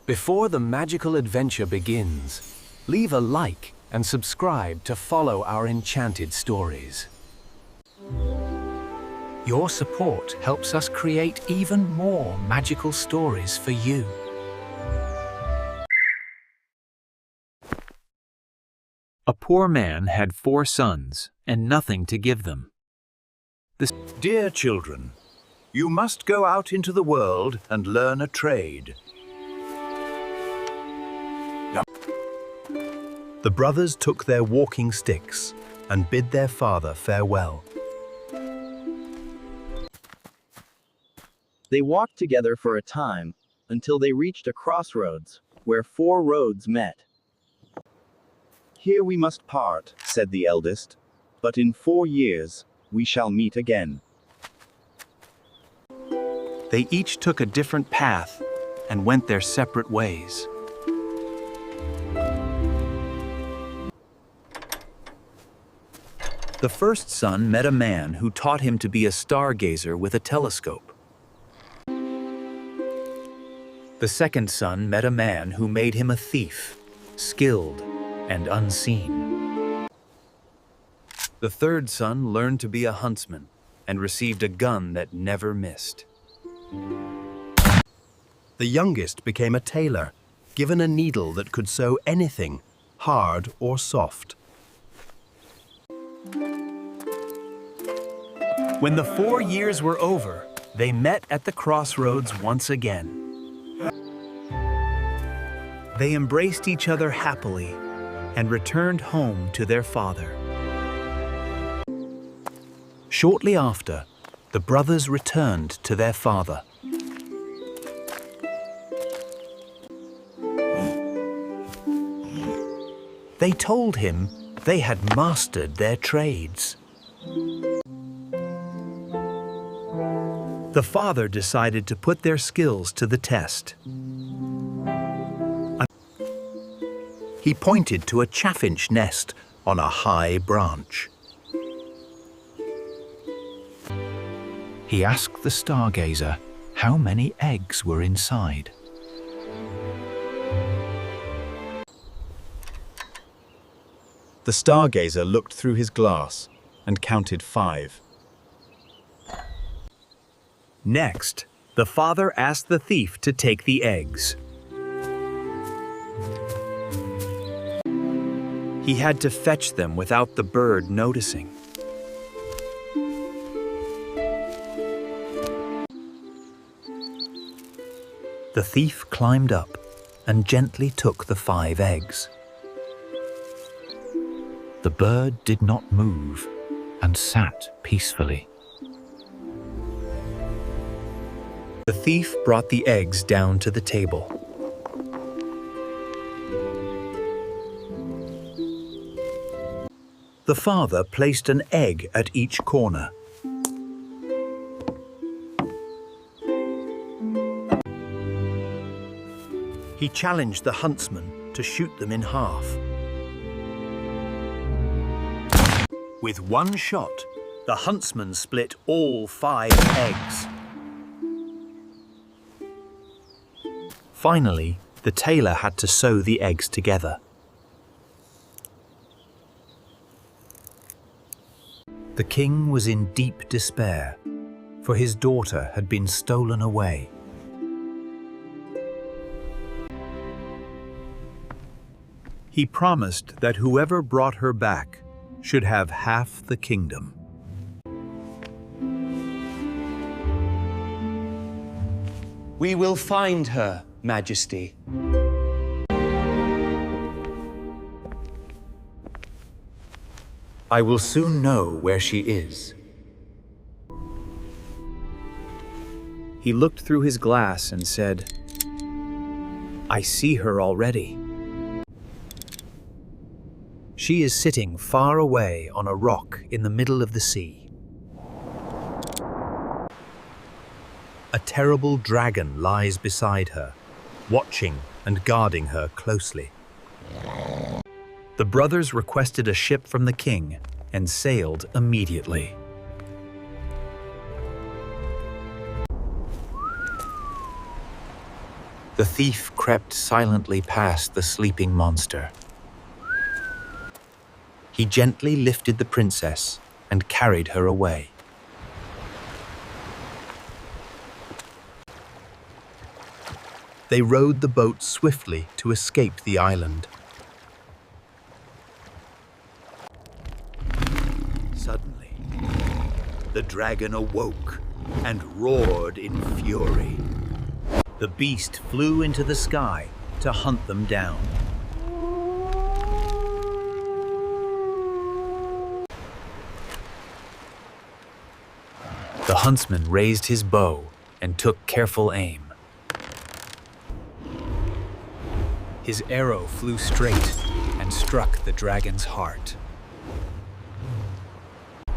Before the magical adventure begins, leave a like and subscribe to follow our enchanted stories. Your support helps us create even more magical stories for you. A poor man had 4 sons and nothing to give them. Dear children, you must go out into the world and learn a trade. The brothers took their walking sticks and bid their father farewell. They walked together for a time, until they reached a crossroads, where 4 roads met. "Here we must part," said the eldest, "but in 4 years, we shall meet again." They each took a different path and went their separate ways. The first son met a man who taught him to be a stargazer with a telescope. The second son met a man who made him a thief, skilled and unseen. The third son learned to be a huntsman and received a gun that never missed. The youngest became a tailor, given a needle that could sew anything, hard or soft. When the 4 years were over, they met at the crossroads once again. They embraced each other happily and returned home to their father. Shortly after, the brothers returned to their father. They told him they had mastered their trades. The father decided to put their skills to the test. He pointed to a chaffinch nest on a high branch. He asked the stargazer how many eggs were inside. The stargazer looked through his glass and counted 5. Next, the father asked the thief to take the eggs. He had to fetch them without the bird noticing. The thief climbed up and gently took the 5 eggs. The bird did not move and sat peacefully. The thief brought the eggs down to the table. The father placed an egg at each corner. He challenged the huntsman to shoot them in half. With one shot, the huntsman split all 5 eggs. Finally, the tailor had to sew the eggs together. The king was in deep despair, for his daughter had been stolen away. He promised that whoever brought her back should have half the kingdom. "We will find her, Majesty." I will soon know where she is. He looked through his glass and said, "I see her already. She is sitting far away on a rock in the middle of the sea. A terrible dragon lies beside her, watching and guarding her closely." The brothers requested a ship from the king and sailed immediately. The thief crept silently past the sleeping monster. He gently lifted the princess and carried her away. They rowed the boat swiftly to escape the island. Suddenly, the dragon awoke and roared in fury. The beast flew into the sky to hunt them down. The huntsman raised his bow and took careful aim. His arrow flew straight and struck the dragon's heart.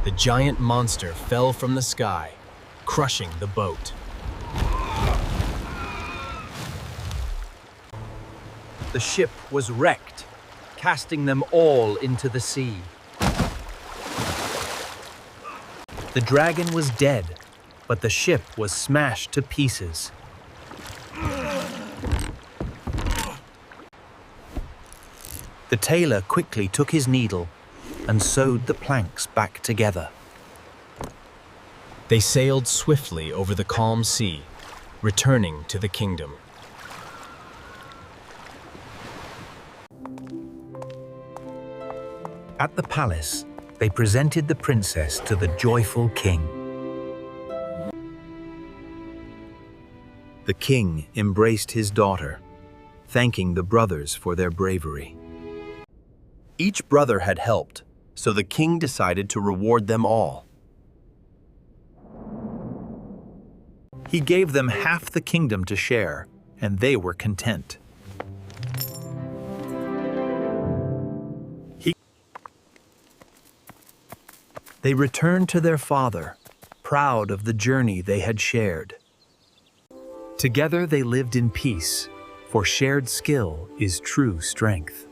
The giant monster fell from the sky, crushing the boat. The ship was wrecked, casting them all into the sea. The dragon was dead, but the ship was smashed to pieces. The tailor quickly took his needle and sewed the planks back together. They sailed swiftly over the calm sea, returning to the kingdom. At the palace, they presented the princess to the joyful king. The king embraced his daughter, thanking the brothers for their bravery. Each brother had helped, so the king decided to reward them all. He gave them half the kingdom to share, and they were content. They returned to their father, proud of the journey they had shared. Together they lived in peace, for shared skill is true strength.